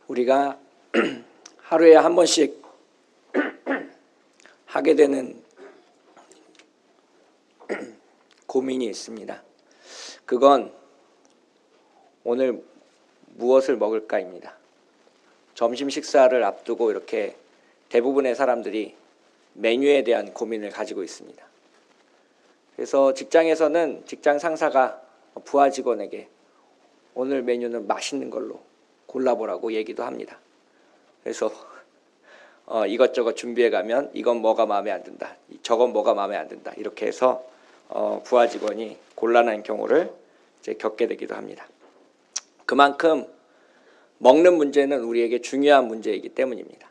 우리가 하루에 한 번씩 하게 되는 고민이 있습니다. 그건 오늘 무엇을 먹을까입니다. 점심 식사를 앞두고 이렇게 대부분의 사람들이 메뉴에 대한 고민을 가지고 있습니다. 그래서 직장에서는 직장 상사가 부하 직원에게 오늘 메뉴는 맛있는 걸로 골라보라고 얘기도 합니다. 그래서 이것저것 준비해 가면 이건 뭐가 마음에 안 든다, 저건 뭐가 마음에 안 든다, 이렇게 해서 부하 직원이 곤란한 경우를 이제 겪게 되기도 합니다. 그만큼 먹는 문제는 우리에게 중요한 문제이기 때문입니다.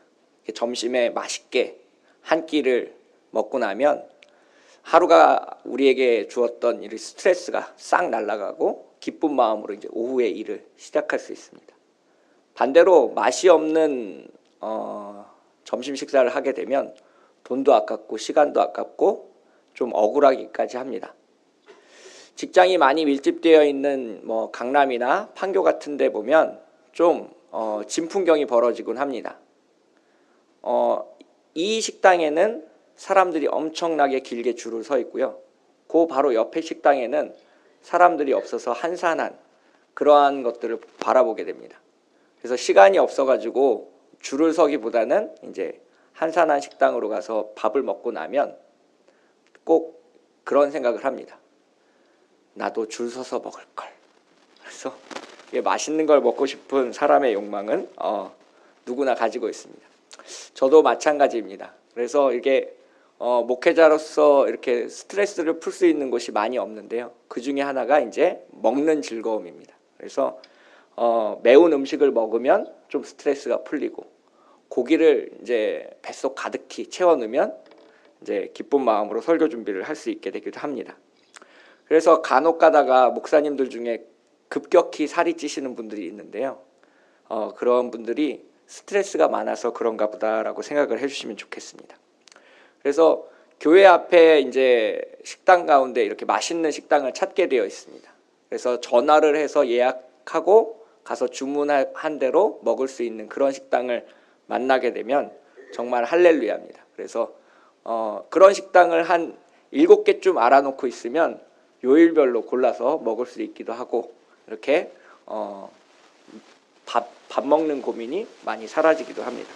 점심에 맛있게 한 끼를 먹고 나면 하루가 우리에게 주었던 이 스트레스가 싹 날아가고 기쁜 마음으로 이제 오후에 일을 시작할 수 있습니다. 반대로 맛이 없는 점심 식사를 하게 되면 돈도 아깝고 시간도 아깝고 좀 억울하기까지 합니다. 직장이 많이 밀집되어 있는 강남이나 판교 같은 데 보면 좀 진풍경이 벌어지곤 합니다. 이 식당에는 사람들이 엄청나게 길게 줄을 서 있고요. 그 바로 옆에 식당에는 사람들이 없어서 한산한 그러한 것들을 바라보게 됩니다. 그래서 시간이 없어가지고 줄을 서기보다는 이제 한산한 식당으로 가서 밥을 먹고 나면 꼭 그런 생각을 합니다. 나도 줄 서서 먹을 걸. 그래서 맛있는 걸 먹고 싶은 사람의 욕망은 누구나 가지고 있습니다. 저도 마찬가지입니다. 그래서 이게 목회자로서 이렇게 스트레스를 풀 수 있는 곳이 많이 없는데요. 그 중에 하나가 이제 먹는 즐거움입니다. 그래서 매운 음식을 먹으면 좀 스트레스가 풀리고 고기를 이제 뱃속 가득히 채워 넣으면 이제 기쁜 마음으로 설교 준비를 할 수 있게 되기도 합니다. 그래서 간혹 가다가 목사님들 중에 급격히 살이 찌시는 분들이 있는데요. 그런 분들이 스트레스가 많아서 그런가 보다라고 생각을 해주시면 좋겠습니다. 그래서 교회 앞에 이제 식당 가운데 이렇게 맛있는 식당을 찾게 되어 있습니다. 그래서 전화를 해서 예약하고 가서 주문한 대로 먹을 수 있는 그런 식당을 만나게 되면 정말 할렐루야입니다. 그래서 그런 식당을 한 7개쯤 알아놓고 있으면 요일별로 골라서 먹을 수 있기도 하고 이렇게 밥 먹는 고민이 많이 사라지기도 합니다.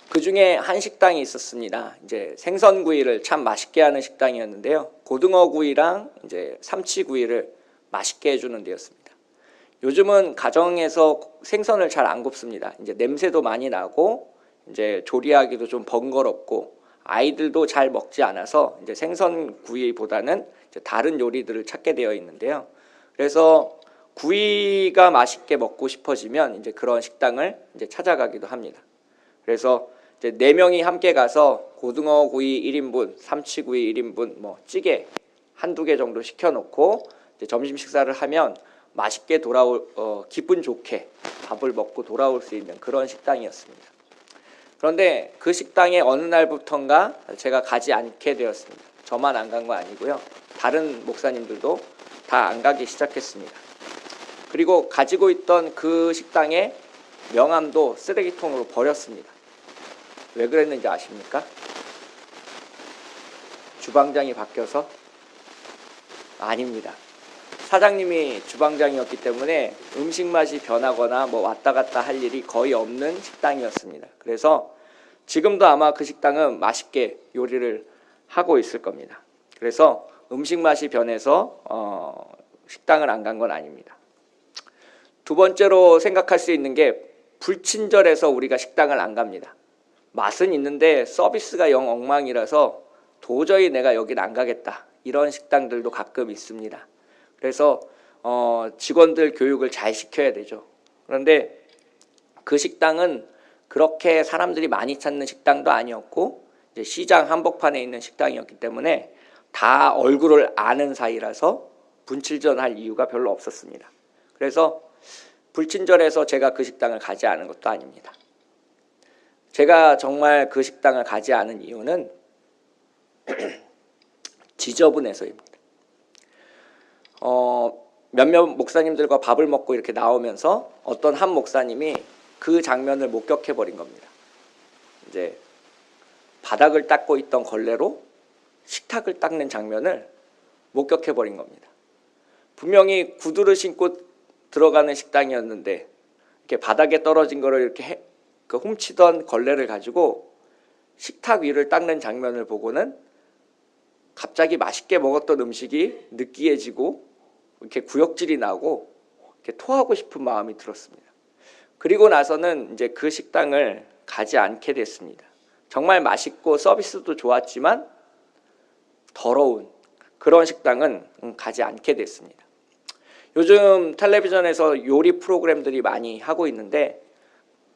그 중에 한 식당이 있었습니다. 이제 생선구이를 참 맛있게 하는 식당이었는데요. 고등어구이랑 이제 삼치구이를 맛있게 해주는 데였습니다. 요즘은 가정에서 생선을 잘 안 굽습니다. 이제 냄새도 많이 나고 이제 조리하기도 좀 번거롭고 아이들도 잘 먹지 않아서 이제 생선구이보다는 이제 다른 요리들을 찾게 되어 있는데요. 그래서 구이가 맛있게 먹고 싶어지면 이제 그런 식당을 이제 찾아가기도 합니다. 그래서 이제 4명이 함께 가서 고등어 구이 1인분, 삼치구이 1인분, 찌개 한두 개 정도 시켜놓고 이제 점심 식사를 하면 맛있게 기분 좋게 밥을 먹고 돌아올 수 있는 그런 식당이었습니다. 그런데 그 식당에 어느 날부턴가 제가 가지 않게 되었습니다. 저만 안 간 거 아니고요. 다른 목사님들도 다 안 가기 시작했습니다. 그리고 가지고 있던 그 식당의 명함도 쓰레기통으로 버렸습니다. 왜 그랬는지 아십니까? 주방장이 바뀌어서? 아닙니다. 사장님이 주방장이었기 때문에 음식 맛이 변하거나 왔다 갔다 할 일이 거의 없는 식당이었습니다. 그래서 지금도 아마 그 식당은 맛있게 요리를 하고 있을 겁니다. 그래서 음식 맛이 변해서 식당을 안 간 건 아닙니다. 두 번째로 생각할 수 있는 게 불친절해서 우리가 식당을 안 갑니다. 맛은 있는데 서비스가 영 엉망이라서 도저히 내가 여긴 안 가겠다, 이런 식당들도 가끔 있습니다. 그래서 직원들 교육을 잘 시켜야 되죠. 그런데 그 식당은 그렇게 사람들이 많이 찾는 식당도 아니었고 이제 시장 한복판에 있는 식당이었기 때문에 다 얼굴을 아는 사이라서 분칠전할 이유가 별로 없었습니다. 그래서 불친절해서 제가 그 식당을 가지 않은 것도 아닙니다. 제가 정말 그 식당을 가지 않은 이유는 지저분해서입니다. 몇몇 목사님들과 밥을 먹고 이렇게 나오면서 어떤 한 목사님이 그 장면을 목격해 버린 겁니다. 이제 바닥을 닦고 있던 걸레로 식탁을 닦는 장면을 목격해 버린 겁니다. 분명히 구두를 신고 들어가는 식당이었는데 이렇게 바닥에 떨어진 거를 이렇게 훔치던 걸레를 가지고 식탁 위를 닦는 장면을 보고는 갑자기 맛있게 먹었던 음식이 느끼해지고 이렇게 구역질이 나고 이렇게 토하고 싶은 마음이 들었습니다. 그리고 나서는 이제 그 식당을 가지 않게 됐습니다. 정말 맛있고 서비스도 좋았지만 더러운 그런 식당은 가지 않게 됐습니다. 요즘 텔레비전에서 요리 프로그램들이 많이 하고 있는데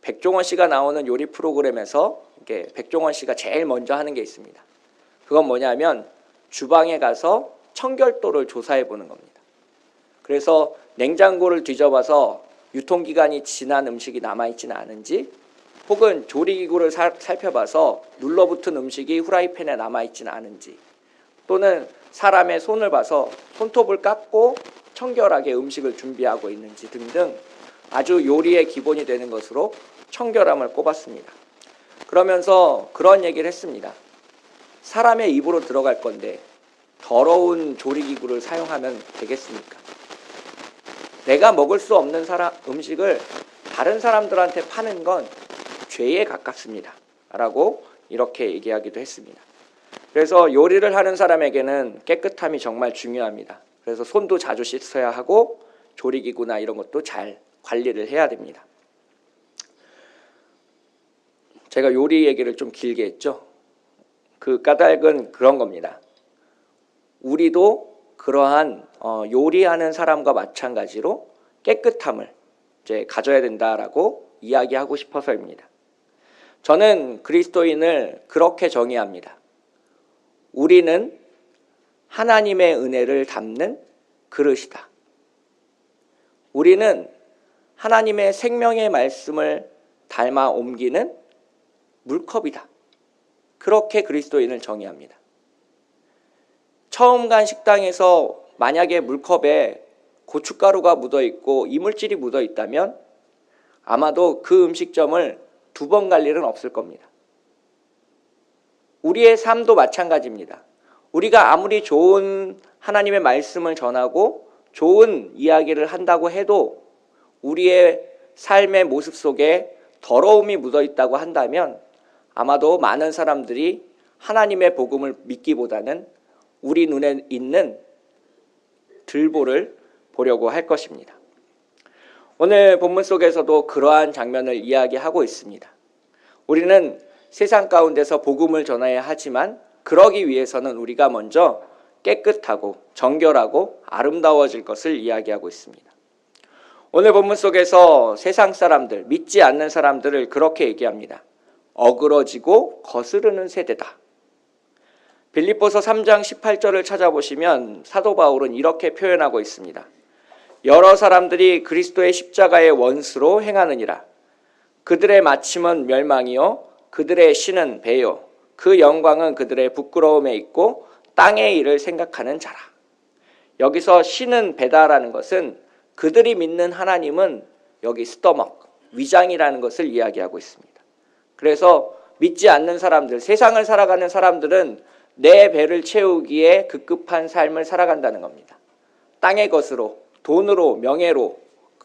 백종원 씨가 나오는 요리 프로그램에서 이렇게 백종원 씨가 제일 먼저 하는 게 있습니다. 그건 뭐냐면 주방에 가서 청결도를 조사해 보는 겁니다. 그래서 냉장고를 뒤져봐서 유통기간이 지난 음식이 남아있지는 않은지, 혹은 조리기구를 살펴봐서 눌러붙은 음식이 후라이팬에 남아있지는 않은지, 또는 사람의 손을 봐서 손톱을 깎고 청결하게 음식을 준비하고 있는지 등등 아주 요리의 기본이 되는 것으로 청결함을 꼽았습니다. 그러면서 그런 얘기를 했습니다. 사람의 입으로 들어갈 건데 더러운 조리기구를 사용하면 되겠습니까? 내가 먹을 수 없는 음식을 다른 사람들한테 파는 건 죄에 가깝습니다. 라고 이렇게 얘기하기도 했습니다. 그래서 요리를 하는 사람에게는 깨끗함이 정말 중요합니다. 그래서 손도 자주 씻어야 하고 조리기구나 이런 것도 잘 관리를 해야 됩니다. 제가 요리 얘기를 좀 길게 했죠. 그 까닭은 그런 겁니다. 우리도 그러한 요리하는 사람과 마찬가지로 깨끗함을 이제 가져야 된다라고 이야기하고 싶어서입니다. 저는 그리스도인을 그렇게 정의합니다. 우리는 하나님의 은혜를 담는 그릇이다. 우리는 하나님의 생명의 말씀을 닮아 옮기는 물컵이다. 그렇게 그리스도인을 정의합니다. 처음 간 식당에서 만약에 물컵에 고춧가루가 묻어있고 이물질이 묻어있다면 아마도 그 음식점을 2번 갈 일은 없을 겁니다. 우리의 삶도 마찬가지입니다. 우리가 아무리 좋은 하나님의 말씀을 전하고 좋은 이야기를 한다고 해도 우리의 삶의 모습 속에 더러움이 묻어있다고 한다면 아마도 많은 사람들이 하나님의 복음을 믿기보다는 우리 눈에 있는 들보를 보려고 할 것입니다. 오늘 본문 속에서도 그러한 장면을 이야기하고 있습니다. 우리는 세상 가운데서 복음을 전해야 하지만 그러기 위해서는 우리가 먼저 깨끗하고 정결하고 아름다워질 것을 이야기하고 있습니다. 오늘 본문 속에서 세상 사람들, 믿지 않는 사람들을 그렇게 얘기합니다. 어그러지고 거스르는 세대다. 빌립보서 3장 18절을 찾아보시면 사도 바울은 이렇게 표현하고 있습니다. 여러 사람들이 그리스도의 십자가의 원수로 행하느니라. 그들의 마침은 멸망이요 그들의 신은 배요 그 영광은 그들의 부끄러움에 있고 땅의 일을 생각하는 자라. 여기서 신은 배다라는 것은 그들이 믿는 하나님은 여기 스토먹, 위장이라는 것을 이야기하고 있습니다. 그래서 믿지 않는 사람들, 세상을 살아가는 사람들은 내 배를 채우기에 급급한 삶을 살아간다는 겁니다. 땅의 것으로, 돈으로, 명예로,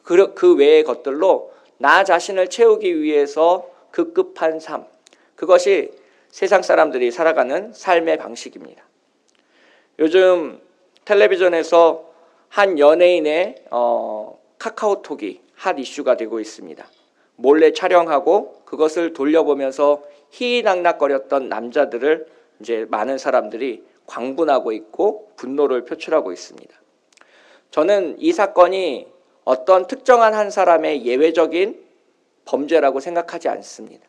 그 외의 것들로 나 자신을 채우기 위해서 급급한 삶, 그것이 세상 사람들이 살아가는 삶의 방식입니다. 요즘 텔레비전에서 한 연예인의 카카오톡이 핫 이슈가 되고 있습니다. 몰래 촬영하고 그것을 돌려보면서 희희낙낙거렸던 남자들을 이제 많은 사람들이 광분하고 있고 분노를 표출하고 있습니다. 저는 이 사건이 어떤 특정한 한 사람의 예외적인 범죄라고 생각하지 않습니다.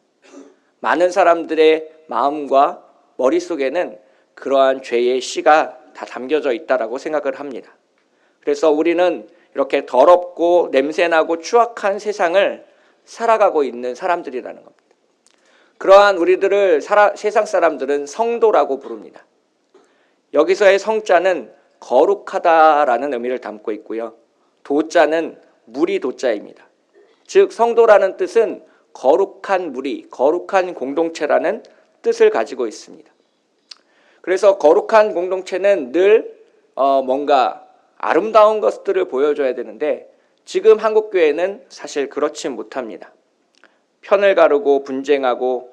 많은 사람들의 마음과 머릿속에는 그러한 죄의 씨가 다 담겨져 있다라고 생각을 합니다. 그래서 우리는 이렇게 더럽고 냄새나고 추악한 세상을 살아가고 있는 사람들이라는 겁니다. 그러한 우리들을 세상 사람들은 성도라고 부릅니다. 여기서의 성자는 거룩하다라는 의미를 담고 있고요. 도자는 무리 도자입니다. 즉 성도라는 뜻은 거룩한 무리, 거룩한 공동체라는 뜻을 가지고 있습니다. 그래서 거룩한 공동체는 늘 뭔가 아름다운 것들을 보여줘야 되는데 지금 한국교회는 사실 그렇지 못합니다. 편을 가르고 분쟁하고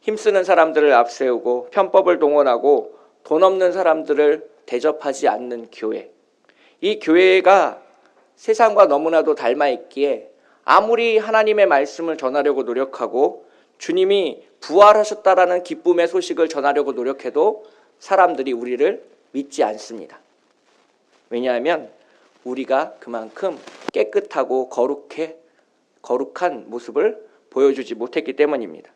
힘쓰는 사람들을 앞세우고 편법을 동원하고 돈 없는 사람들을 대접하지 않는 교회. 이 교회가 세상과 너무나도 닮아 있기에 아무리 하나님의 말씀을 전하려고 노력하고 주님이 부활하셨다라는 기쁨의 소식을 전하려고 노력해도 사람들이 우리를 믿지 않습니다. 왜냐하면 우리가 그만큼 깨끗하고 거룩한 모습을 보여주지 못했기 때문입니다.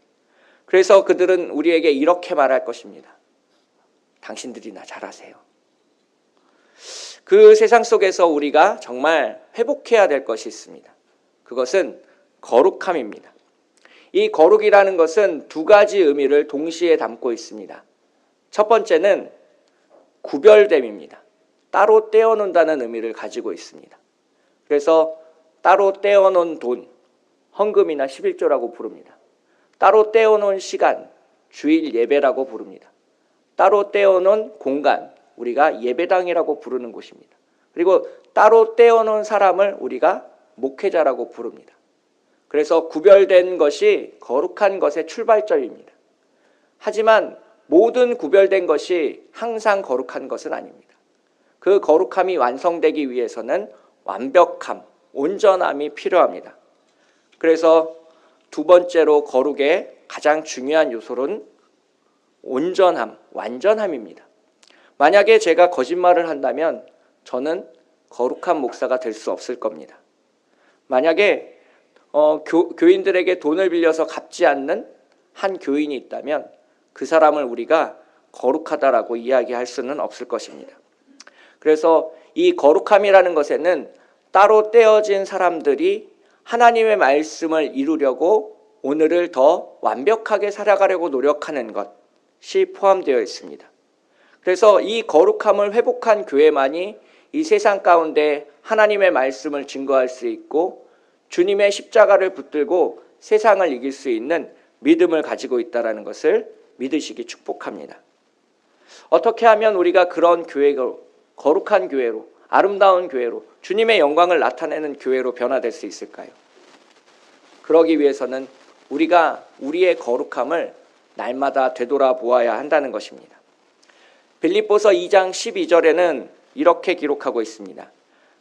그래서 그들은 우리에게 이렇게 말할 것입니다. 당신들이나 잘하세요. 그 세상 속에서 우리가 정말 회복해야 될 것이 있습니다. 그것은 거룩함입니다. 이 거룩이라는 것은 두 가지 의미를 동시에 담고 있습니다. 첫 번째는 구별됨입니다. 따로 떼어놓는다는 의미를 가지고 있습니다. 그래서 따로 떼어놓은 돈, 헌금이나 11조라고 부릅니다. 따로 떼어놓은 시간, 주일 예배라고 부릅니다. 따로 떼어놓은 공간, 우리가 예배당이라고 부르는 곳입니다. 그리고 따로 떼어놓은 사람을 우리가 목회자라고 부릅니다. 그래서 구별된 것이 거룩한 것의 출발점입니다. 하지만 모든 구별된 것이 항상 거룩한 것은 아닙니다. 그 거룩함이 완성되기 위해서는 완벽함, 온전함이 필요합니다. 그래서 두 번째로 거룩의 가장 중요한 요소는 온전함, 완전함입니다. 만약에 제가 거짓말을 한다면 저는 거룩한 목사가 될 수 없을 겁니다. 만약에 교인들에게 돈을 빌려서 갚지 않는 한 교인이 있다면 그 사람을 우리가 거룩하다라고 이야기할 수는 없을 것입니다. 그래서 이 거룩함이라는 것에는 따로 떼어진 사람들이 하나님의 말씀을 이루려고 오늘을 더 완벽하게 살아가려고 노력하는 것이 포함되어 있습니다. 그래서 이 거룩함을 회복한 교회만이 이 세상 가운데 하나님의 말씀을 증거할 수 있고 주님의 십자가를 붙들고 세상을 이길 수 있는 믿음을 가지고 있다는 것을 믿으시기 축복합니다. 어떻게 하면 우리가 그런 교회로, 거룩한 교회로, 아름다운 교회로, 주님의 영광을 나타내는 교회로 변화될 수 있을까요? 그러기 위해서는 우리가 우리의 거룩함을 날마다 되돌아보아야 한다는 것입니다. 빌립보서 2장 12절에는 이렇게 기록하고 있습니다.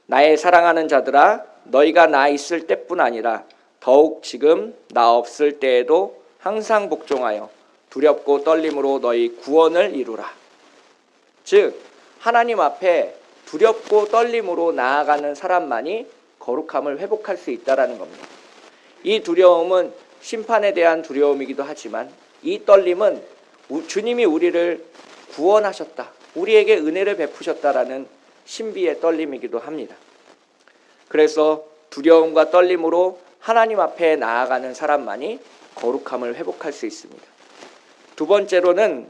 나의 사랑하는 자들아, 너희가 나 있을 때뿐 아니라 더욱 지금 나 없을 때에도 항상 복종하여 두렵고 떨림으로 너희 구원을 이루라. 즉 하나님 앞에 두렵고 떨림으로 나아가는 사람만이 거룩함을 회복할 수 있다는 겁니다. 이 두려움은 심판에 대한 두려움이기도 하지만 이 떨림은 주님이 우리를 구원하셨다, 우리에게 은혜를 베푸셨다라는 신비의 떨림이기도 합니다. 그래서 두려움과 떨림으로 하나님 앞에 나아가는 사람만이 거룩함을 회복할 수 있습니다. 두 번째로는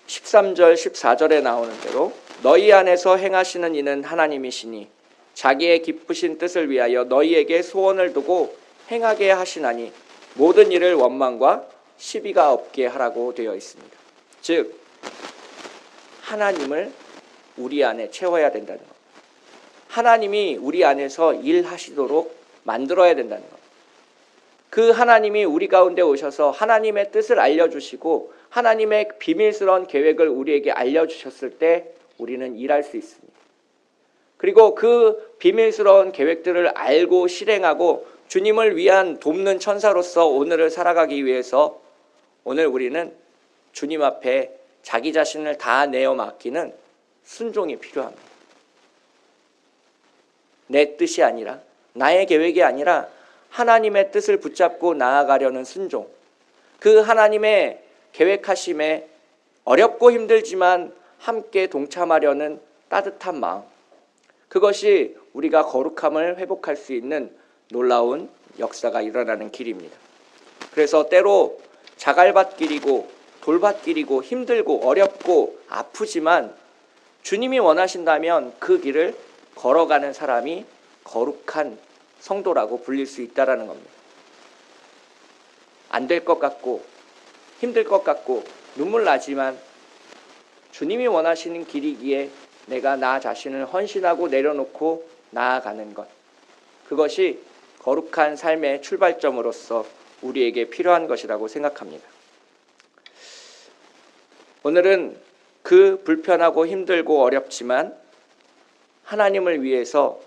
13절 14절에 나오는 대로 너희 안에서 행하시는 이는 하나님이시니 자기의 기쁘신 뜻을 위하여 너희에게 소원을 두고 행하게 하시나니 모든 일을 원망과 시비가 없게 하라고 되어 있습니다. 즉 하나님을 우리 안에 채워야 된다는 것, 하나님이 우리 안에서 일하시도록 만들어야 된다는 것, 그 하나님이 우리 가운데 오셔서 하나님의 뜻을 알려주시고 하나님의 비밀스러운 계획을 우리에게 알려주셨을 때 우리는 일할 수 있습니다. 그리고 그 비밀스러운 계획들을 알고 실행하고 주님을 위한 돕는 천사로서 오늘을 살아가기 위해서 오늘 우리는 주님 앞에 자기 자신을 다 내어 맡기는 순종이 필요합니다. 내 뜻이 아니라, 나의 계획이 아니라 하나님의 뜻을 붙잡고 나아가려는 순종, 그 하나님의 계획하심에 어렵고 힘들지만 함께 동참하려는 따뜻한 마음, 그것이 우리가 거룩함을 회복할 수 있는 놀라운 역사가 일어나는 길입니다. 그래서 때로 자갈밭길이고 돌밭길이고 힘들고 어렵고 아프지만 주님이 원하신다면 그 길을 걸어가는 사람이 거룩한 성도라고 불릴 수 있다라는 겁니다. 안 될 것 같고 힘들 것 같고 눈물 나지만 주님이 원하시는 길이기에 내가 나 자신을 헌신하고 내려놓고 나아가는 것, 그것이 거룩한 삶의 출발점으로서 우리에게 필요한 것이라고 생각합니다. 오늘은 그 불편하고 힘들고 어렵지만 하나님을 위해서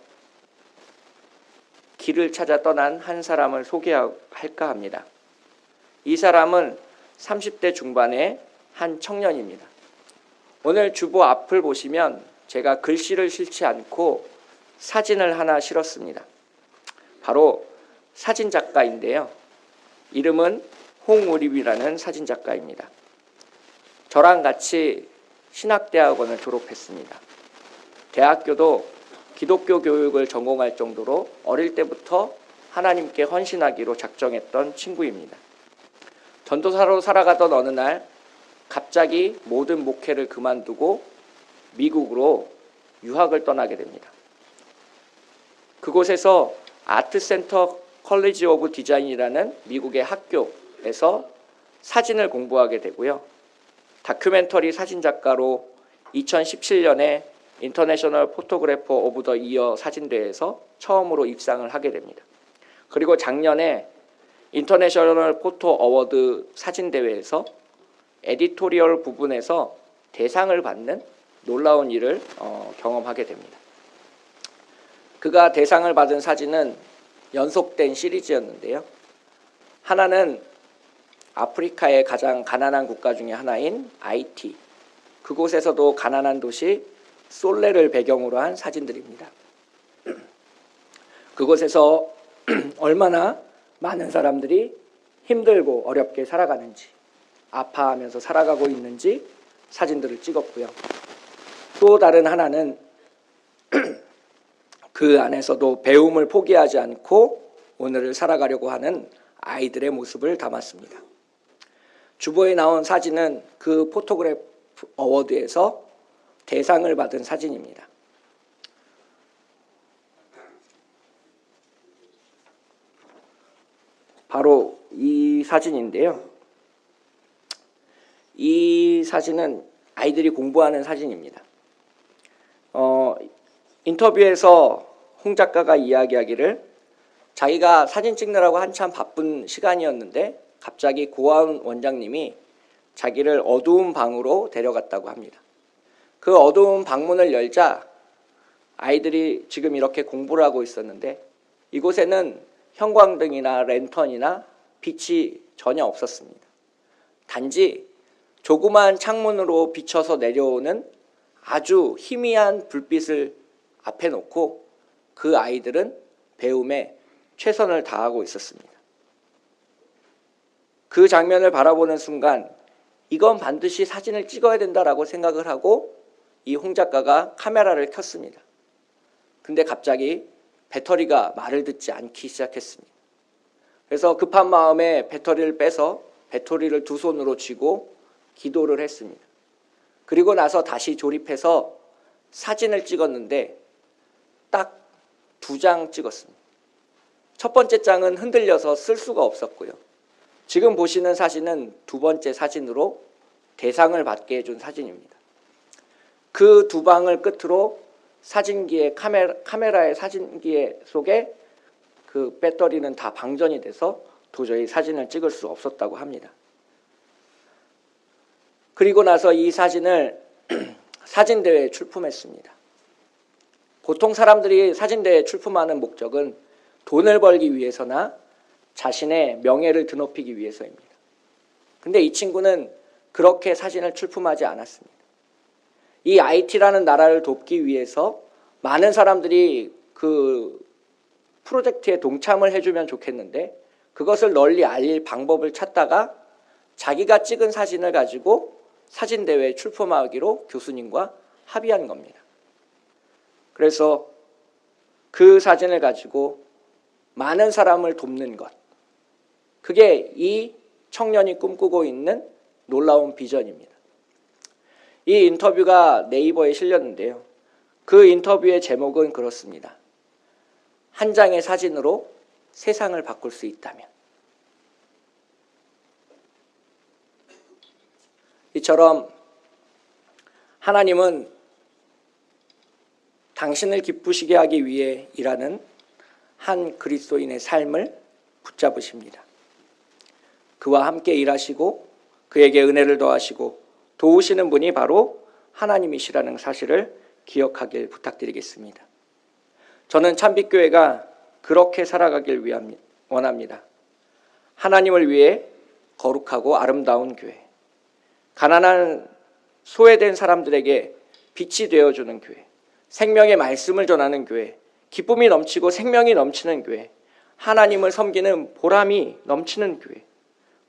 길을 찾아 떠난 한 사람을 소개할까 합니다. 이 사람은 30대 중반의 한 청년입니다. 오늘 주보 앞을 보시면 제가 글씨를 실지 않고 사진을 하나 실었습니다. 바로 사진작가인데요. 이름은 홍우립이라는 사진작가입니다. 저랑 같이 신학대학원을 졸업했습니다. 대학교도 기독교 교육을 전공할 정도로 어릴 때부터 하나님께 헌신하기로 작정했던 친구입니다. 전도사로 살아가던 어느 날 갑자기 모든 목회를 그만두고 미국으로 유학을 떠나게 됩니다. 그곳에서 아트센터 컬리지 오브 디자인이라는 미국의 학교에서 사진을 공부하게 되고요. 다큐멘터리 사진작가로 2017년에 인터내셔널 포토그래퍼 오브 더 이어 사진대회에서 처음으로 입상을 하게 됩니다. 그리고 작년에 인터내셔널 포토 어워드 사진대회에서 에디토리얼 부분에서 대상을 받는 놀라운 일을 경험하게 됩니다. 그가 대상을 받은 사진은 연속된 시리즈였는데요. 하나는 아프리카의 가장 가난한 국가 중에 하나인 아이티, 그곳에서도 가난한 도시 솔레를 배경으로 한 사진들입니다. 그곳에서 얼마나 많은 사람들이 힘들고 어렵게 살아가는지, 아파하면서 살아가고 있는지 사진들을 찍었고요. 또 다른 하나는 그 안에서도 배움을 포기하지 않고 오늘을 살아가려고 하는 아이들의 모습을 담았습니다. 주보에 나온 사진은 그 포토그래프 어워드에서 대상을 받은 사진입니다. 바로 이 사진인데요. 이 사진은 아이들이 공부하는 사진입니다. 인터뷰에서 홍 작가가 이야기하기를 자기가 사진 찍느라고 한참 바쁜 시간이었는데 갑자기 고아원 원장님이 자기를 어두운 방으로 데려갔다고 합니다. 그 어두운 방문을 열자 아이들이 지금 이렇게 공부를 하고 있었는데 이곳에는 형광등이나 랜턴이나 빛이 전혀 없었습니다. 단지 조그마한 창문으로 비쳐서 내려오는 아주 희미한 불빛을 앞에 놓고 그 아이들은 배움에 최선을 다하고 있었습니다. 그 장면을 바라보는 순간 이건 반드시 사진을 찍어야 된다라고 생각을 하고 이 홍 작가가 카메라를 켰습니다. 근데 갑자기 배터리가 말을 듣지 않기 시작했습니다. 그래서 급한 마음에 배터리를 빼서 배터리를 두 손으로 쥐고 기도를 했습니다. 그리고 나서 다시 조립해서 사진을 찍었는데 딱 2장 찍었습니다. 첫 번째 장은 흔들려서 쓸 수가 없었고요. 지금 보시는 사진은 2번째 사진으로 대상을 받게 해준 사진입니다. 그 2방을 끝으로 사진기의 카메라의 사진기 속에 그 배터리는 다 방전이 돼서 도저히 사진을 찍을 수 없었다고 합니다. 그리고 나서 이 사진을 사진대회에 출품했습니다. 보통 사람들이 사진대회에 출품하는 목적은 돈을 벌기 위해서나 자신의 명예를 드높이기 위해서입니다. 근데 이 친구는 그렇게 사진을 출품하지 않았습니다. 이 IT라는 나라를 돕기 위해서 많은 사람들이 그 프로젝트에 동참을 해주면 좋겠는데 그것을 널리 알릴 방법을 찾다가 자기가 찍은 사진을 가지고 사진대회에 출품하기로 교수님과 합의한 겁니다. 그래서 그 사진을 가지고 많은 사람을 돕는 것, 그게 이 청년이 꿈꾸고 있는 놀라운 비전입니다. 이 인터뷰가 네이버에 실렸는데요. 그 인터뷰의 제목은 그렇습니다. 한 장의 사진으로 세상을 바꿀 수 있다면. 이처럼 하나님은 당신을 기쁘시게 하기 위해 일하는 한 그리스도인의 삶을 붙잡으십니다. 그와 함께 일하시고 그에게 은혜를 더하시고 도우시는 분이 바로 하나님이시라는 사실을 기억하길 부탁드리겠습니다. 저는 참빛교회가 그렇게 살아가길 원합니다. 하나님을 위해 거룩하고 아름다운 교회, 가난한 소외된 사람들에게 빛이 되어주는 교회, 생명의 말씀을 전하는 교회, 기쁨이 넘치고 생명이 넘치는 교회, 하나님을 섬기는 보람이 넘치는 교회,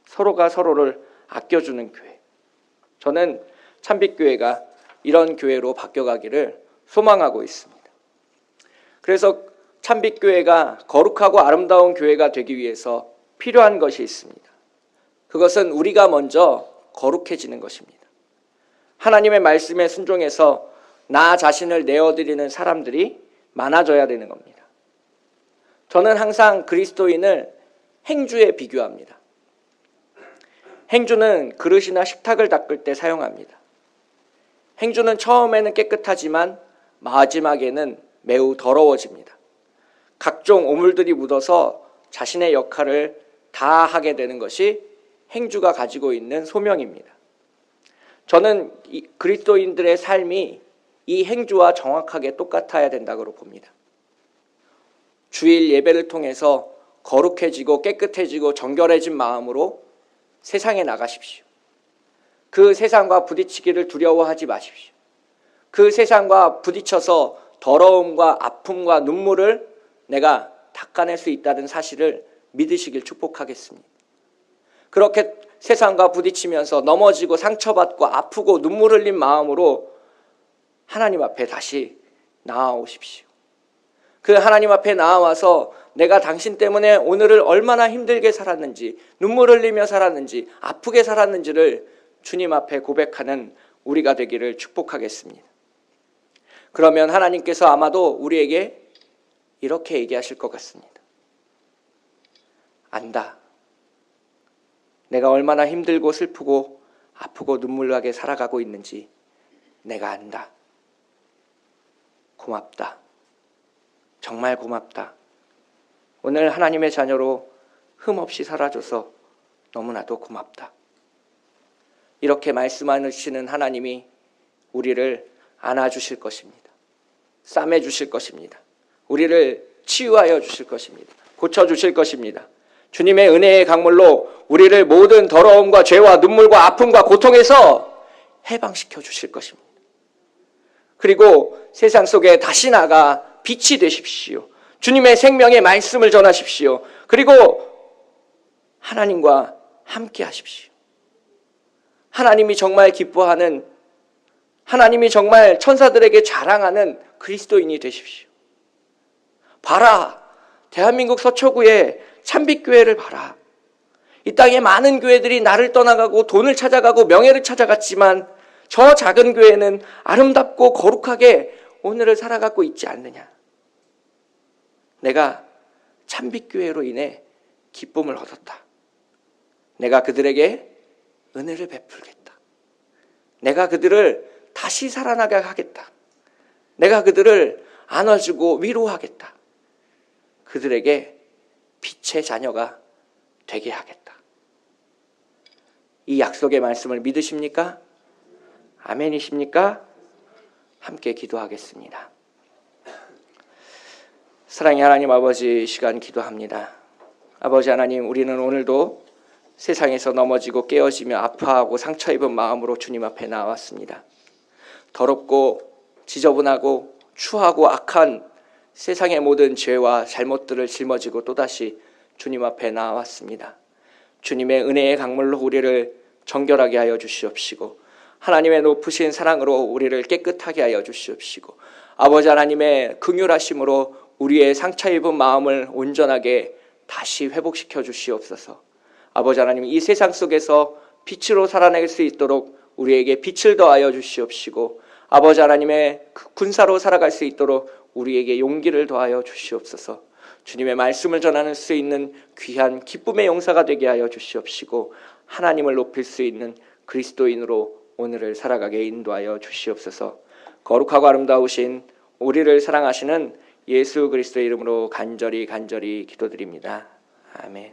서로가 서로를 아껴주는 교회. 저는 참빛교회가 이런 교회로 바뀌어가기를 소망하고 있습니다. 그래서 참빛교회가 거룩하고 아름다운 교회가 되기 위해서 필요한 것이 있습니다. 그것은 우리가 먼저 거룩해지는 것입니다. 하나님의 말씀에 순종해서 나 자신을 내어드리는 사람들이 많아져야 되는 겁니다. 저는 항상 그리스도인을 행주에 비교합니다. 행주는 그릇이나 식탁을 닦을 때 사용합니다. 행주는 처음에는 깨끗하지만 마지막에는 매우 더러워집니다. 각종 오물들이 묻어서 자신의 역할을 다 하게 되는 것이 행주가 가지고 있는 소명입니다. 저는 그리스도인들의 삶이 이 행주와 정확하게 똑같아야 된다고 봅니다. 주일 예배를 통해서 거룩해지고 깨끗해지고 정결해진 마음으로 세상에 나가십시오. 그 세상과 부딪히기를 두려워하지 마십시오. 그 세상과 부딪혀서 더러움과 아픔과 눈물을 내가 닦아낼 수 있다는 사실을 믿으시길 축복하겠습니다. 그렇게 세상과 부딪히면서 넘어지고 상처받고 아프고 눈물 흘린 마음으로 하나님 앞에 다시 나아오십시오. 그 하나님 앞에 나아와서 내가 당신 때문에 오늘을 얼마나 힘들게 살았는지, 눈물 흘리며 살았는지, 아프게 살았는지를 주님 앞에 고백하는 우리가 되기를 축복하겠습니다. 그러면 하나님께서 아마도 우리에게 이렇게 얘기하실 것 같습니다. 안다. 내가 얼마나 힘들고 슬프고 아프고 눈물나게 살아가고 있는지 내가 안다. 고맙다. 정말 고맙다. 오늘 하나님의 자녀로 흠없이 살아줘서 너무나도 고맙다. 이렇게 말씀하시는 하나님이 우리를 안아주실 것입니다. 싸매주실 것입니다. 우리를 치유하여 주실 것입니다. 고쳐주실 것입니다. 주님의 은혜의 강물로 우리를 모든 더러움과 죄와 눈물과 아픔과 고통에서 해방시켜 주실 것입니다. 그리고 세상 속에 다시 나가 빛이 되십시오. 주님의 생명의 말씀을 전하십시오. 그리고 하나님과 함께 하십시오. 하나님이 정말 기뻐하는, 하나님이 정말 천사들에게 자랑하는 그리스도인이 되십시오. 봐라, 대한민국 서초구의 참빛교회를 봐라. 이 땅에 많은 교회들이 나를 떠나가고 돈을 찾아가고 명예를 찾아갔지만 저 작은 교회는 아름답고 거룩하게 오늘을 살아가고 있지 않느냐. 내가 참빛교회로 인해 기쁨을 얻었다. 내가 그들에게 은혜를 베풀겠다. 내가 그들을 다시 살아나게 하겠다. 내가 그들을 안아주고 위로하겠다. 그들에게 빛의 자녀가 되게 하겠다. 이 약속의 말씀을 믿으십니까? 아멘이십니까? 함께 기도하겠습니다. 사랑의 하나님 아버지, 이 시간 기도합니다. 아버지 하나님, 우리는 오늘도 세상에서 넘어지고 깨어지며 아파하고 상처 입은 마음으로 주님 앞에 나왔습니다. 더럽고 지저분하고 추하고 악한 세상의 모든 죄와 잘못들을 짊어지고 또다시 주님 앞에 나왔습니다. 주님의 은혜의 강물로 우리를 정결하게 하여 주시옵시고 하나님의 높으신 사랑으로 우리를 깨끗하게 하여 주시옵시고 아버지 하나님의 긍휼하심으로 우리의 상처 입은 마음을 온전하게 다시 회복시켜 주시옵소서. 아버지 하나님, 이 세상 속에서 빛으로 살아낼 수 있도록 우리에게 빛을 더하여 주시옵시고 아버지 하나님의 그 군사로 살아갈 수 있도록 우리에게 용기를 더하여 주시옵소서. 주님의 말씀을 전하는 수 있는 귀한 기쁨의 용사가 되게 하여 주시옵시고 하나님을 높일 수 있는 그리스도인으로 오늘을 살아가게 인도하여 주시옵소서. 거룩하고 아름다우신 우리를 사랑하시는 예수 그리스도의 이름으로 간절히 기도드립니다. 아멘.